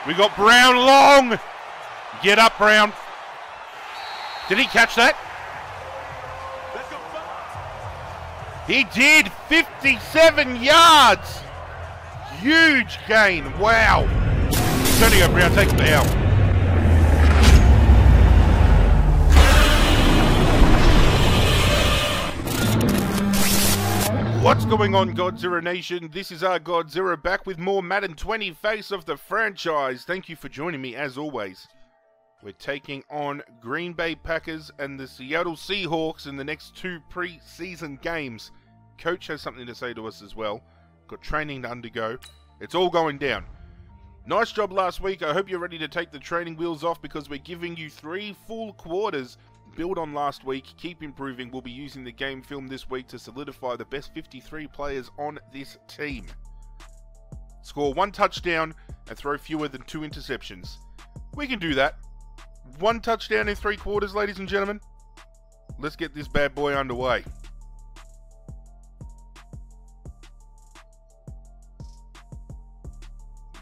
We got Brown long. Get up, Brown. Did he catch that? He did. 57 yards. Huge gain. Wow. Antonio Brown takes the L. What's going on, Godzirra Nation? This is ArghGodzirra back with more Madden 20 Face of the franchise. Thank you for joining me as always. We're taking on Green Bay Packers and the Seattle Seahawks in the next two pre-season games. Coach has something to say to us as well. Got training to undergo. It's all going down. Nice job last week. I hope you're ready to take the training wheels off because we're giving you 3 full quarters. Build on last week, keep improving. We'll be using the game film this week to solidify the best 53 players on this team. Score 1 touchdown and throw fewer than 2 interceptions. We can do that. 1 touchdown in 3 quarters, ladies and gentlemen. Let's get this bad boy underway.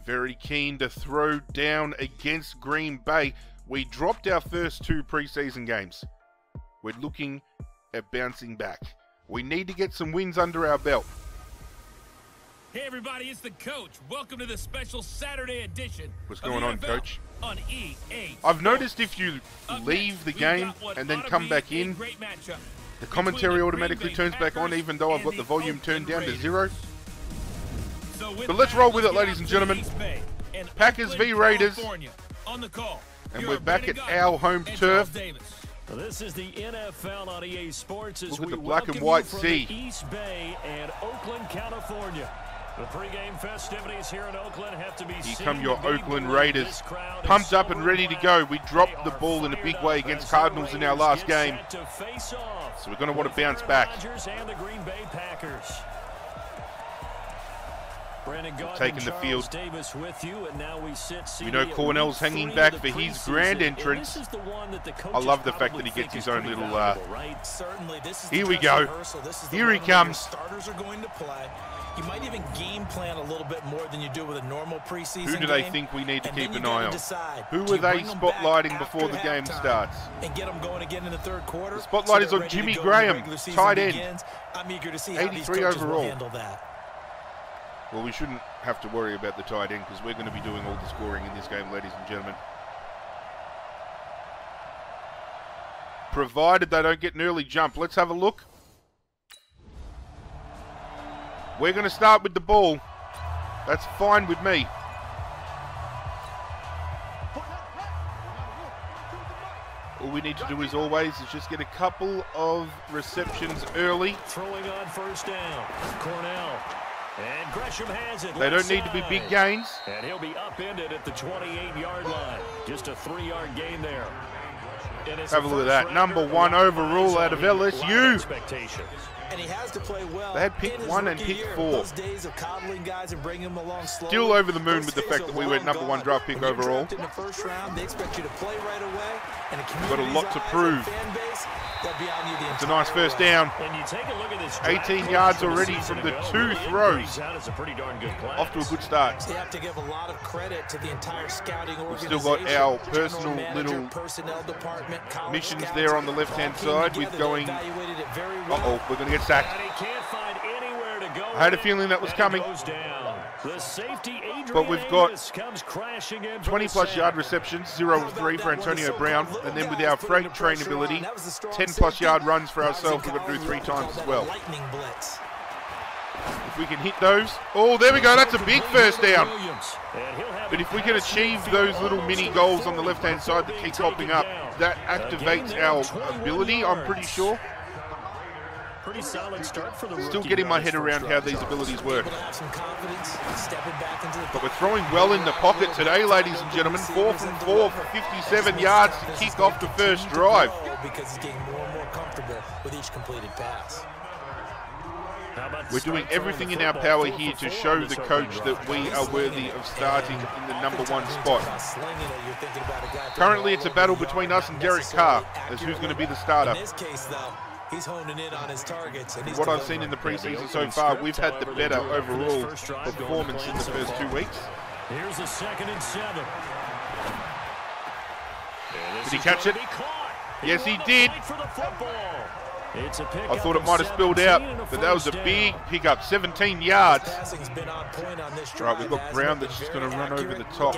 Very keen to throw down against Green Bay. We dropped our first 2 preseason games. We're looking at bouncing back. We need to get some wins under our belt. Hey everybody, it's the coach. Welcome to the special Saturday edition. What's going on, Coach? On EA. I've noticed if you leave the game and then come back in, the commentary automatically turns back on even though I've got the volume turned down to 0. But let's roll with it, ladies and gentlemen. Packers v Raiders. And we're back at our home turf. This is the NFL on EA Sports as Look at we the black and welcome white you from sea. the East Bay and Oakland, California. The pregame festivities here in Oakland have to be Here seen. come your Oakland Raiders. Pumped up and ready to go. We dropped the ball in a big way against Cardinals in our last game. So we're going to want to bounce back. Taking the field. We know Cornell's hanging back for his grand entrance. I love the fact that he gets his own little... Here we go. Here he comes. You might even game plan a little bit more than you do with a normal preseason game. Who do they think we need to keep an eye on? Who are they spotlighting before the game starts? And get them going again in the third quarter. The spotlight is on Jimmy Graham, tight end. I'm eager to see 83 overall. handle that. Well, we shouldn't have to worry about the tight end because we're going to be doing all the scoring in this game, ladies and gentlemen. Provided they don't get an early jump. Let's have a look. We're going to start with the ball. That's fine with me. All we need to do as always is just get a couple of receptions early. Throwing on first down. Cornell. And Gresham has it. They don't need to be big gains. And he'll be upended at the 28-yard line. Just a 3-yard gain there. Have a look at that. Number 1 overall out of LSU. And he has to play well. They had pick 1 and pick 4. Those days of coddling guys and bringing them along slowly. Still over the moon with the fact that we went number 1 draft pick overall. In the first round, they expect you to play right away. And got a lot to prove. It's a nice first down. 18 yards already from the 2 throws. Off to a good start. They have to give a lot of credit to the entire scouting organization. We've still got our personal little missions there on the left-hand side with going... Uh-oh, we're going to get sacked. I had a feeling that was coming. But we've got 20-plus yard receptions, 0 of 3 for Antonio Brown. And then with our freight train ability, 10-plus yard runs for ourselves, we've got to do 3 times as well. If we can hit those... Oh, there we go. That's a big first down. But if we can achieve those little mini goals on the left-hand side that keep popping up, that activates our ability, I'm pretty sure. Pretty solid start for the Still getting my head around how these abilities work. But we're throwing well in the pocket today, ladies and gentlemen. 4 from 4 for 57 yards to kick off the first drive. Because he's getting more and more comfortable with each completed pass. We're doing everything in our power here to show the coach that we are worthy of starting in the number 1 spot. Currently, it's a battle between us and Derek Carr as who's going to be the starter. He's honing in on his targets. And what I've seen in the preseason so far, we've had the better overall performance in the first 2 weeks. Here's a 2nd and 7. Did he catch it? Yes, he did. I thought it might have spilled out, but that was a big pickup, 17 yards. Right, we've got Brown that's just going to run over the top.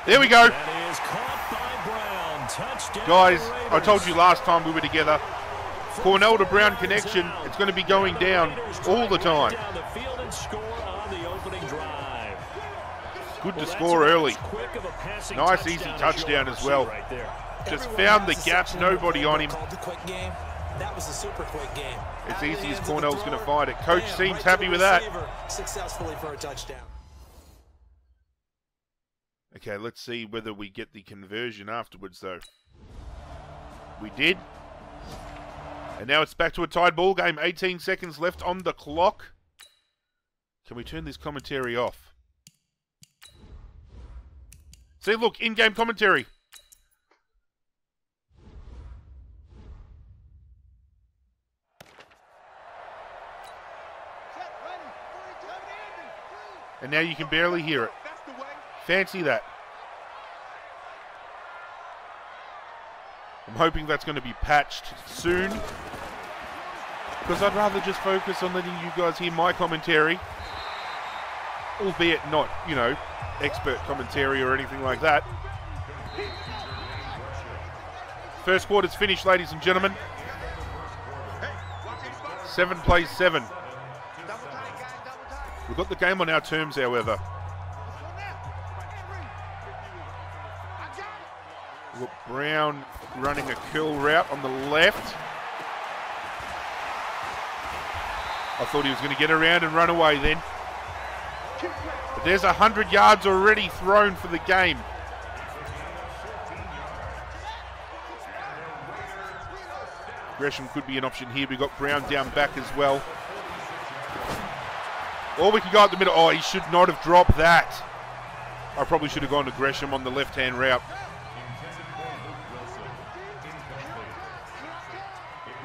There we go. Guys, I told you last time we were together, Cornell to Brown connection, it's going to be going down all the time. Good to score early. Nice, easy touchdown as well. Just found the gaps, nobody on him. That was a super quick game. It's easy as Cornell's going to find it. Coach seems happy with that. Successfully for a touchdown. Okay, let's see whether we get the conversion afterwards, though. We did. And now it's back to a tied ball game. 18 seconds left on the clock. Can we turn this commentary off? See, look, in-game commentary. And now you can barely hear it. Fancy that. I'm hoping that's going to be patched soon, because I'd rather just focus on letting you guys hear my commentary, albeit not, you know, expert commentary or anything like that. First quarter's finished, ladies and gentlemen. 7 plays 7. We've got the game on our terms, however. We've got Brown running a curl route on the left. I thought he was going to get around and run away then. But there's 100 yards already thrown for the game. Gresham could be an option here. We've got Brown down back as well. Or we can go up the middle. Oh, he should not have dropped that. I probably should have gone to Gresham on the left-hand route.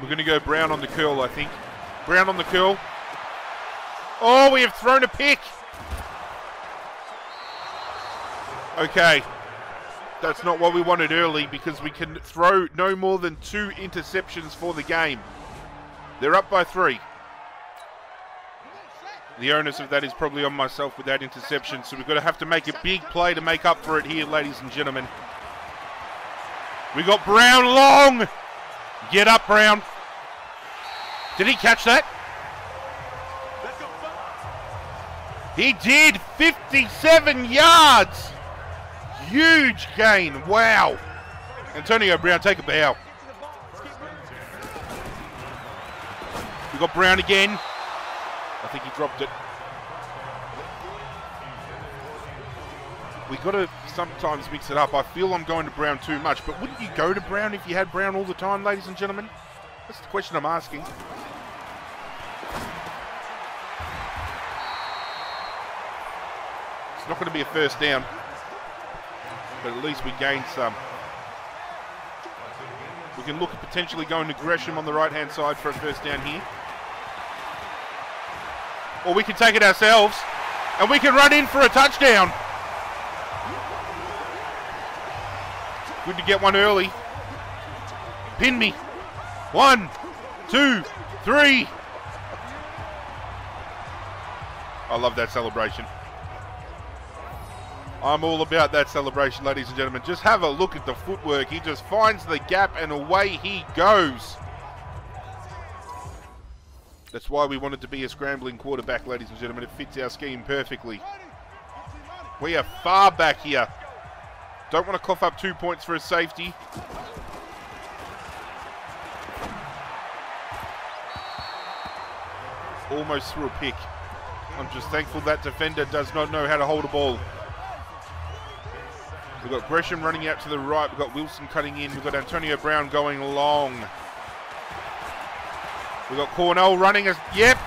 We're going to go Brown on the curl, I think. Brown on the curl. Oh, we have thrown a pick. Okay. That's not what we wanted early, because we can throw no more than 2 interceptions for the game. They're up by 3. The onus of that is probably on myself with that interception, so we're going to have to make a big play to make up for it here, ladies and gentlemen. We got Brown long. Get up, Brown. Did he catch that? He did. 57 yards. Huge gain. Wow. Antonio Brown, take a bow. We got Brown again. I think he dropped it. We've got to sometimes mix it up. I feel I'm going to Brown too much, but wouldn't you go to Brown if you had Brown all the time, ladies and gentlemen? That's the question I'm asking. It's not going to be a first down, but at least we gained some. We can look at potentially going to Gresham on the right-hand side for a first down here. Or we can take it ourselves, and we can run in for a touchdown. Good to get one early. Pin me. 1, 2, 3. I love that celebration. I'm all about that celebration, ladies and gentlemen. Just have a look at the footwork. He just finds the gap, and away he goes. That's why we wanted to be a scrambling quarterback, ladies and gentlemen. It fits our scheme perfectly. We are far back here. Don't want to cough up 2 points for a safety. Almost threw a pick. I'm just thankful that defender does not know how to hold a ball. We've got Gresham running out to the right. We've got Wilson cutting in. We've got Antonio Brown going long. We've got Cornell running as, yep,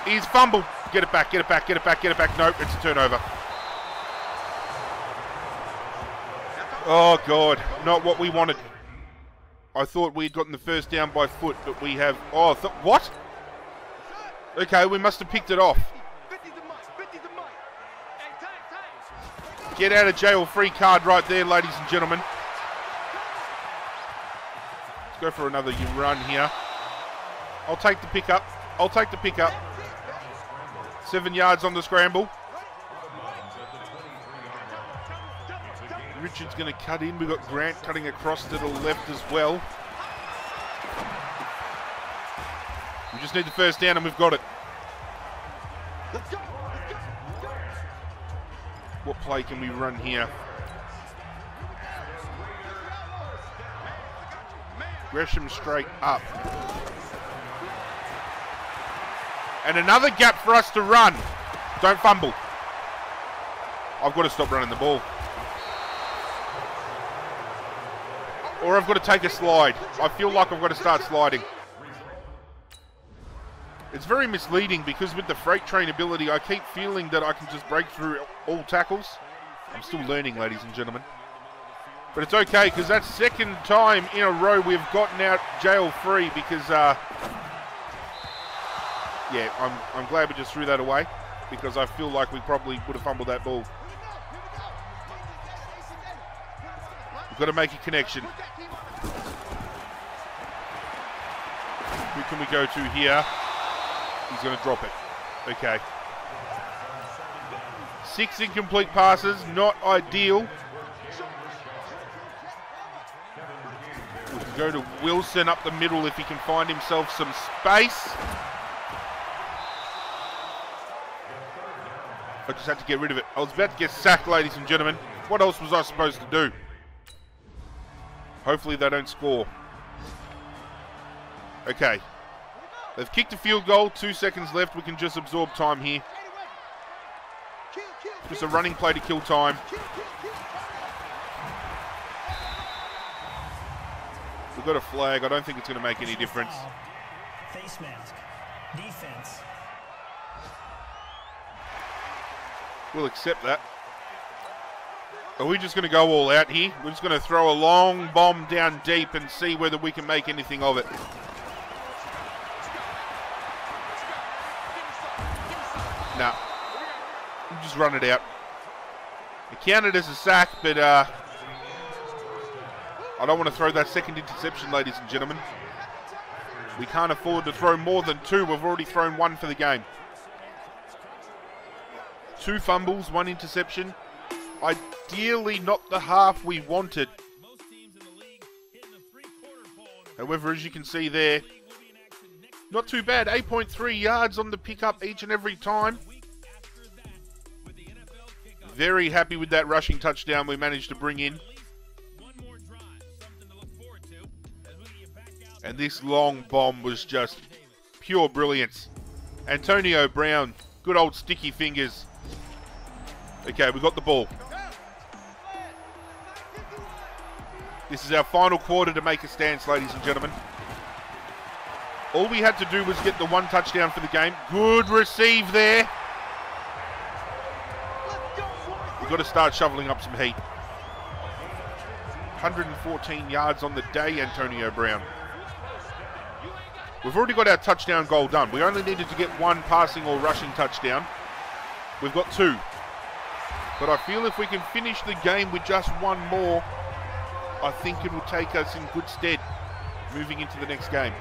he's fumbled. Get it back, get it back, get it back, get it back. Nope, it's a turnover. Oh, God, not what we wanted. I thought we'd gotten the first down by foot, but we have, what? Okay, we must have picked it off. Get out of jail free card right there, ladies and gentlemen. Let's go for another run here. I'll take the pickup. I'll take the pickup. 7 yards on the scramble. Richard's going to cut in. We've got Grant cutting across to the left as well. We just need the first down and we've got it. What play can we run here? Gresham straight up. And another gap for us to run. Don't fumble. I've got to stop running the ball. Or I've got to take a slide. I feel like I've got to start sliding. It's very misleading because with the freight train ability, I keep feeling that I can just break through all tackles. I'm still learning, ladies and gentlemen. But it's okay because that's second time in a row we've gotten out jail-free because, yeah, I'm glad we just threw that away because I feel like we probably would have fumbled that ball. We've got to make a connection. Who can we go to here? He's going to drop it. Okay. 6 incomplete passes, not ideal. We can go to Wilson up the middle if he can find himself some space. I just had to get rid of it. I was about to get sacked, ladies and gentlemen. What else was I supposed to do? Hopefully they don't score. Okay. They've kicked a field goal, 2 seconds left. We can just absorb time here. Just a running play to kill time. We've got a flag. I don't think it's going to make any difference. Face mask. Defense. We'll accept that. Are we just going to go all out here? We're just going to throw a long bomb down deep and see whether we can make anything of it. Nah. We'll just run it out. It counted as a sack, but I don't want to throw that second interception, ladies and gentlemen. We can't afford to throw more than 2. We've already thrown 1 for the game. 2 fumbles, 1 interception. Ideally not the half we wanted. However, as you can see there, not too bad. 8.3 yards on the pickup each and every time. Very happy with that rushing touchdown we managed to bring in. And this long bomb was just pure brilliance. Antonio Brown, good old sticky fingers. Okay, we got the ball. This is our final quarter to make a stance, ladies and gentlemen. All we had to do was get the 1 touchdown for the game. Good receive there. We've got to start shoveling up some heat. 114 yards on the day, Antonio Brown. We've already got our touchdown goal done. We only needed to get 1 passing or rushing touchdown. We've got 2. But I feel if we can finish the game with just 1 more, I think it will take us in good stead moving into the next game.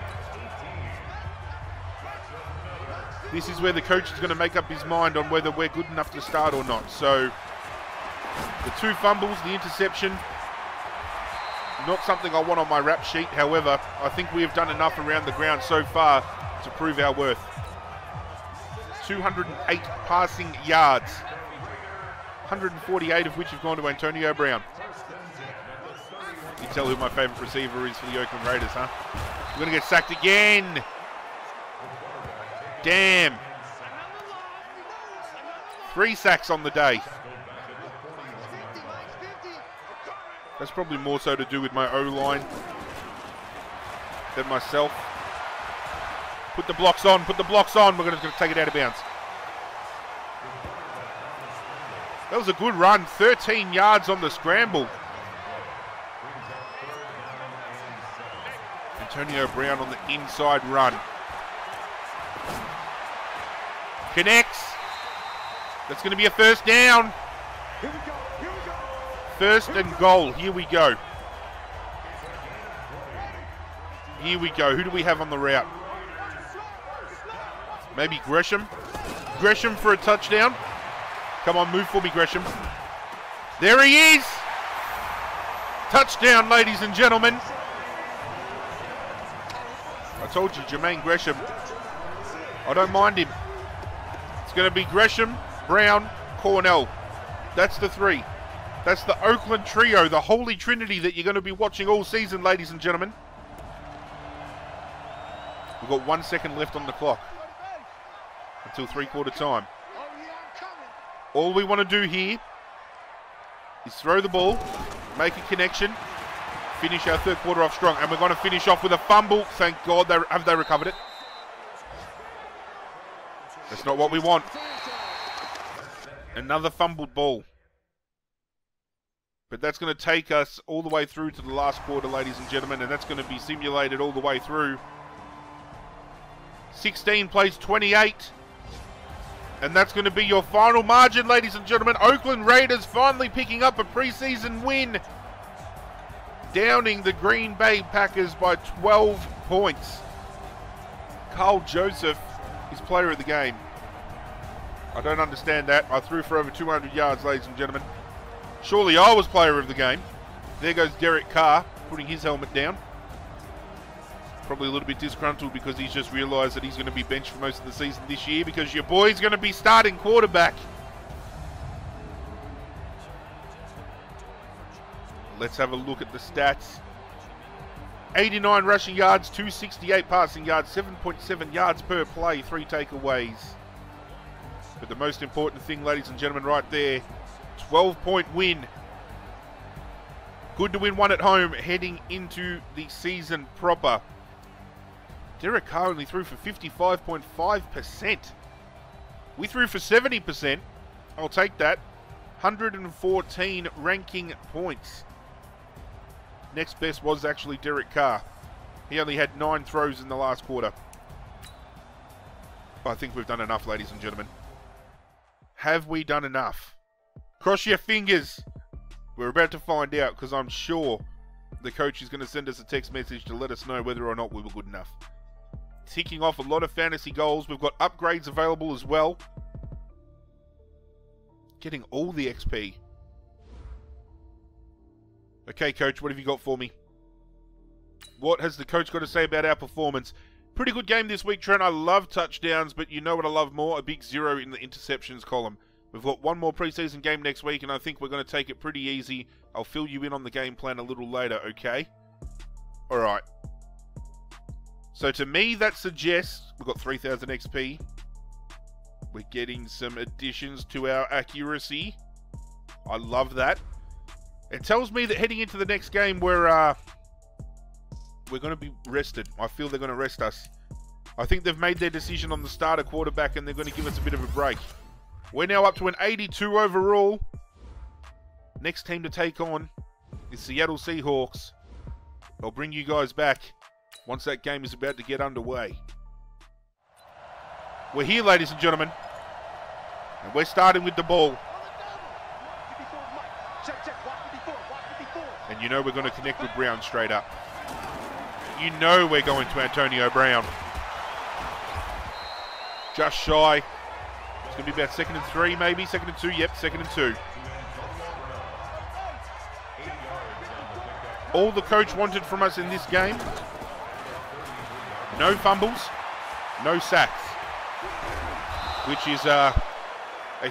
This is where the coach is going to make up his mind on whether we're good enough to start or not. So, the 2 fumbles, the interception, not something I want on my rap sheet. However, I think we have done enough around the ground so far to prove our worth. 208 passing yards, 148 of which have gone to Antonio Brown. You can tell who my favourite receiver is for the Oakland Raiders, huh? We're going to get sacked again. Damn. 3 sacks on the day. That's probably more so to do with my O-line than myself. Put the blocks on, put the blocks on. We're going to take it out of bounds. That was a good run. 13 yards on the scramble. Antonio Brown on the inside run. Connects. That's going to be a first down. First and goal. Here we go. Here we go. Who do we have on the route? Maybe Gresham. Gresham for a touchdown. Come on, move for me, Gresham. There he is. Touchdown, ladies and gentlemen. I told you, Jermaine Gresham. I don't mind him. It's going to be Gresham, Brown, Cornell. That's the three. That's the Oakland trio, the holy trinity that you're going to be watching all season, ladies and gentlemen. We've got 1 second left on the clock until three-quarter time. All we want to do here is throw the ball, make a connection, finish our third quarter off strong. And we're going to finish off with a fumble. Thank God. Have they recovered it? That's not what we want. Another fumbled ball. But that's going to take us all the way through to the last quarter, ladies and gentlemen, and that's going to be simulated all the way through. 16 plays 28. And that's going to be your final margin, ladies and gentlemen. Oakland Raiders finally picking up a preseason win, downing the Green Bay Packers by 12 points. Carl Joseph is player of the game. I don't understand that. I threw for over 200 yards, ladies and gentlemen. Surely I was player of the game. There goes Derek Carr, putting his helmet down. Probably a little bit disgruntled because he's just realised that he's going to be benched for most of the season this year because your boy's going to be starting quarterback. Let's have a look at the stats. 89 rushing yards, 268 passing yards, 7.7 yards per play, 3 takeaways. But the most important thing, ladies and gentlemen, right there, 12-point win. Good to win one at home heading into the season proper. Derek Carr only threw for 55.5%. We threw for 70%. I'll take that. 114 ranking points. Next best was actually Derek Carr. He only had 9 throws in the last quarter. I think we've done enough, ladies and gentlemen. Have we done enough? Cross your fingers. We're about to find out because I'm sure the coach is going to send us a text message to let us know whether or not we were good enough. Ticking off a lot of fantasy goals. We've got upgrades available as well. Getting all the XP. Okay, coach, what have you got for me? What has the coach got to say about our performance? Pretty good game this week, Trent. I love touchdowns, but you know what I love more? A big 0 in the interceptions column. We've got one more preseason game next week, and I think we're going to take it pretty easy. I'll fill you in on the game plan a little later, okay? All right. So to me, that suggests we've got 3,000 XP. We're getting some additions to our accuracy. I love that. It tells me that heading into the next game, we're going to be rested. I feel they're going to rest us. I think they've made their decision on the starter quarterback, and they're going to give us a bit of a break. We're now up to an 82 overall. Next team to take on is Seattle Seahawks. I'll bring you guys back once that game is about to get underway. We're here, ladies and gentlemen. And we're starting with the ball. And you know we're going to connect with Brown straight up. You know we're going to Antonio Brown. Just shy. It's going to be about 2nd and 3 maybe. 2nd and 2, yep, 2nd and 2. All the coach wanted from us in this game. No fumbles, no sacks. Which is a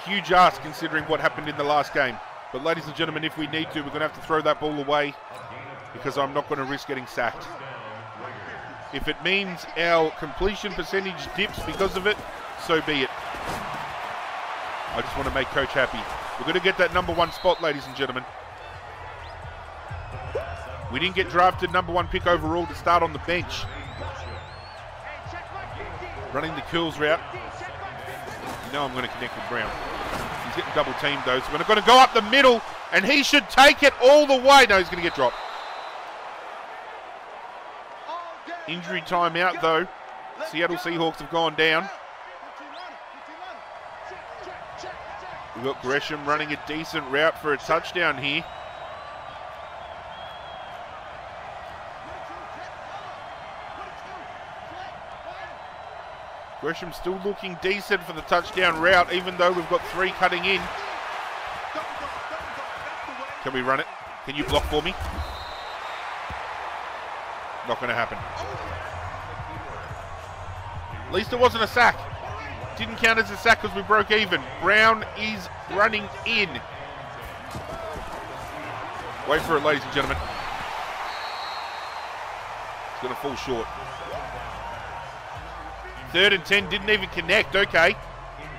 huge ask considering what happened in the last game. But ladies and gentlemen, if we need to, we're going to have to throw that ball away because I'm not going to risk getting sacked. If it means our completion percentage dips because of it, so be it. I just want to make coach happy. We're going to get that #1 spot, ladies and gentlemen. We didn't get drafted #1 pick overall to start on the bench. Running the curls route. You know I'm going to connect with Brown. He's getting double teamed though, so we're going to go up the middle, and he should take it all the way. No, he's going to get dropped. Injury timeout though. Seattle Seahawks have gone down. We've got Gresham running a decent route for a touchdown here. Gresham still looking decent for the touchdown route, even though we've got 3 cutting in. Can we run it? Can you block for me? Not going to happen. At least it wasn't a sack. Didn't count as a sack because we broke even. Brown is running in. Wait for it, ladies and gentlemen. It's going to fall short. 3rd and 10, didn't even connect. Okay.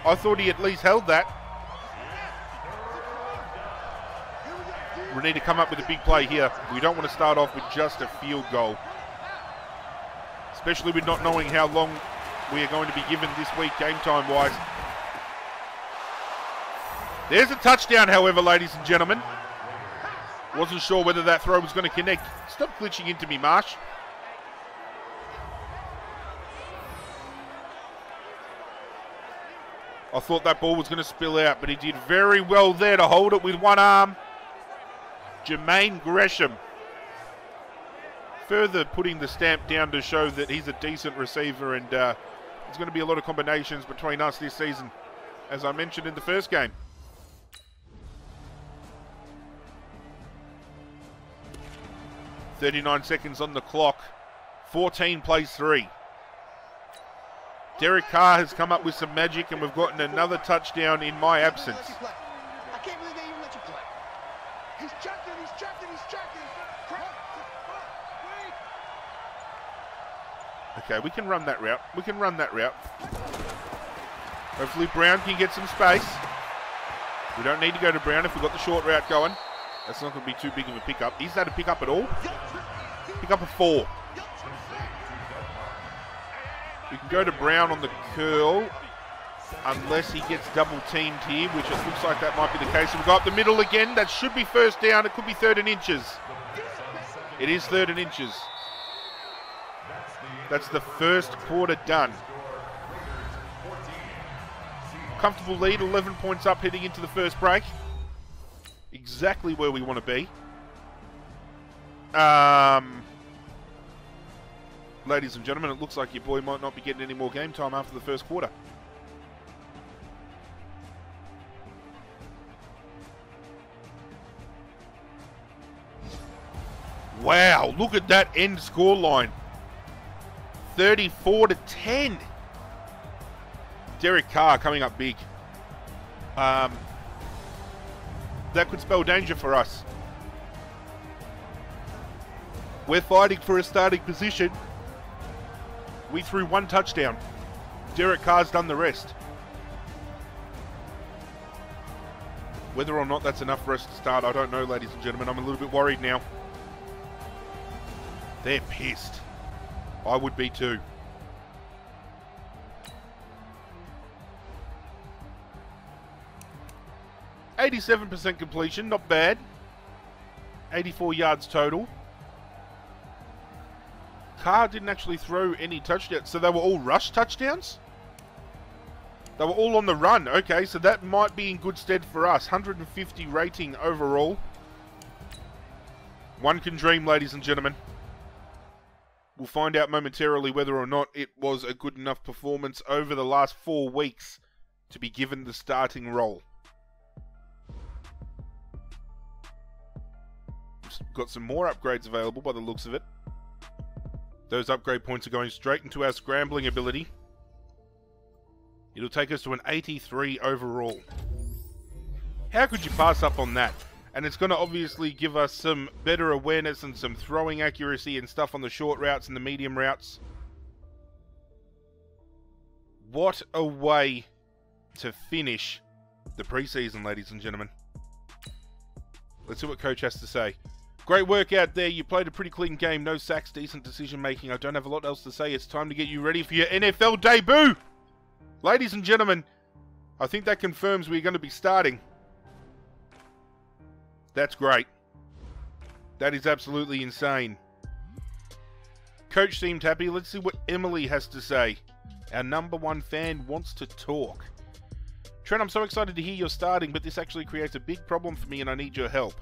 I thought he at least held that. We need to come up with a big play here. We don't want to start off with just a field goal. Especially with not knowing how long we are going to be given this week game time-wise. There's a touchdown, however, ladies and gentlemen. Wasn't sure whether that throw was going to connect. Stop glitching into me, Marsh. I thought that ball was going to spill out, but he did very well there to hold it with one arm. Jermaine Gresham. Further putting the stamp down to show that he's a decent receiver, and there's going to be a lot of combinations between us this season, as I mentioned in the first game. .39 seconds on the clock. 14 plays 3. Derek Carr has come up with some magic, and we've gotten another touchdown in my absence. I can't believe they even let you play. He's checking, he's checking, he's checking. Okay, we can run that route. We can run that route. Hopefully Brown can get some space. We don't need to go to Brown if we've got the short route going. That's not going to be too big of a pickup. Is that a pickup at all? Pick up a 4. We can go to Brown on the curl, unless he gets double teamed here, which it looks like that might be the case. So we've got up the middle again. That should be first down. It could be 3rd and inches. It is 3rd and inches. That's the first quarter done. Comfortable lead, 11 points up heading into the first break. Exactly where we want to be. Ladies and gentlemen, it looks like your boy might not be getting any more game time after the first quarter. Wow, look at that end scoreline. 34-10. Derek Carr coming up big. That could spell danger for us. We're fighting for a starting position. We threw 1 touchdown. Derek Carr's done the rest. Whether or not that's enough for us to start, I don't know, ladies and gentlemen. I'm a little bit worried now. They're pissed. I would be too. %87 completion, not bad. 84 yards total. Carr didn't actually throw any touchdowns, so they were all rush touchdowns? They were all on the run. Okay, so that might be in good stead for us. 150 rating overall. One can dream, ladies and gentlemen. We'll find out momentarily whether or not it was a good enough performance over the last 4 weeks to be given the starting role. Got some more upgrades available by the looks of it. Those upgrade points are going straight into our scrambling ability. It'll take us to an 83 overall. How could you pass up on that? And it's going to obviously give us some better awareness and some throwing accuracy and stuff on the short routes and the medium routes. What a way to finish the preseason, ladies and gentlemen. Let's see what Coach has to say. Great work out there. You played a pretty clean game. No sacks, decent decision making. I don't have a lot else to say. It's time to get you ready for your NFL debut. Ladies and gentlemen, I think that confirms we're going to be starting. That's great. That is absolutely insane. Coach seemed happy. Let's see what Emily has to say. Our #1 fan wants to talk. Trent, I'm so excited to hear you're starting, but this actually creates a big problem for me and I need your help.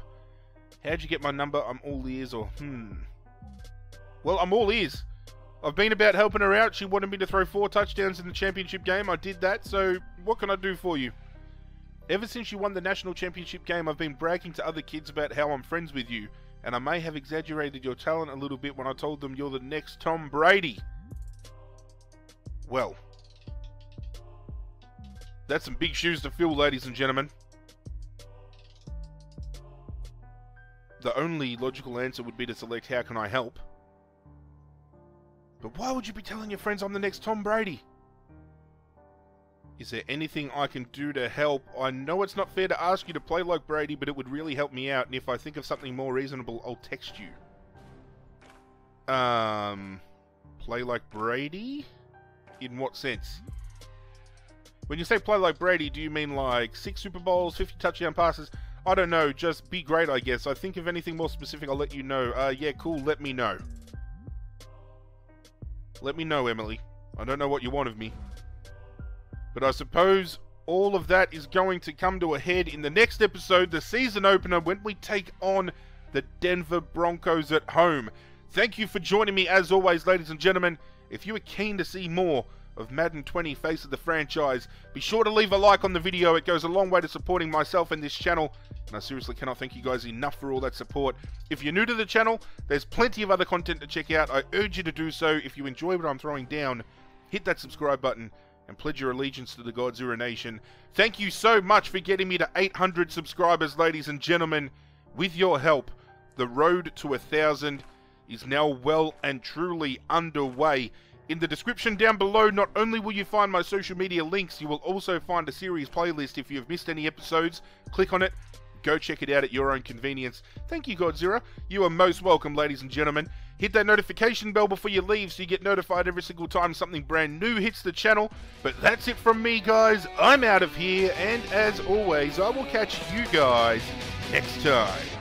How'd you get my number? I'm all ears, or Well, I'm all ears. I've been about helping her out. She wanted me to throw 4 touchdowns in the championship game. I did that, so what can I do for you? Ever since you won the national championship game, I've been bragging to other kids about how I'm friends with you, and I may have exaggerated your talent a little bit when I told them you're the next Tom Brady. Well, that's some big shoes to fill, ladies and gentlemen. The only logical answer would be to select how can I help. But why would you be telling your friends I'm the next Tom Brady? Is there anything I can do to help? I know it's not fair to ask you to play like Brady, but it would really help me out, and if I think of something more reasonable, I'll text you. Play like Brady? In what sense? When you say play like Brady, do you mean like 6 Super Bowls, 50 touchdown passes? I don't know, just be great, I guess. I think of anything more specific, I'll let you know. Yeah, cool, let me know. Let me know, Emily. I don't know what you want of me. But I suppose all of that is going to come to a head in the next episode, the season opener, when we take on the Denver Broncos at home. Thank you for joining me as always, ladies and gentlemen. If you are keen to see more of Madden 20 Face of the Franchise, be sure to leave a like on the video. It goes a long way to supporting myself and this channel, and I seriously cannot thank you guys enough for all that support. If you're new to the channel, there's plenty of other content to check out. I urge you to do so. If you enjoy what I'm throwing down, hit that subscribe button and pledge your allegiance to the Godzirra Nation. Thank you so much for getting me to 800 subscribers, ladies and gentlemen. With your help, the road to 1,000 is now well and truly underway. In the description down below, not only will you find my social media links, you will also find a series playlist. If you've missed any episodes, click on it. Go check it out at your own convenience. Thank you, Godzirra. You are most welcome, ladies and gentlemen. Hit that notification bell before you leave so you get notified every single time something brand new hits the channel. But that's it from me, guys. I'm out of here, and as always, I will catch you guys next time.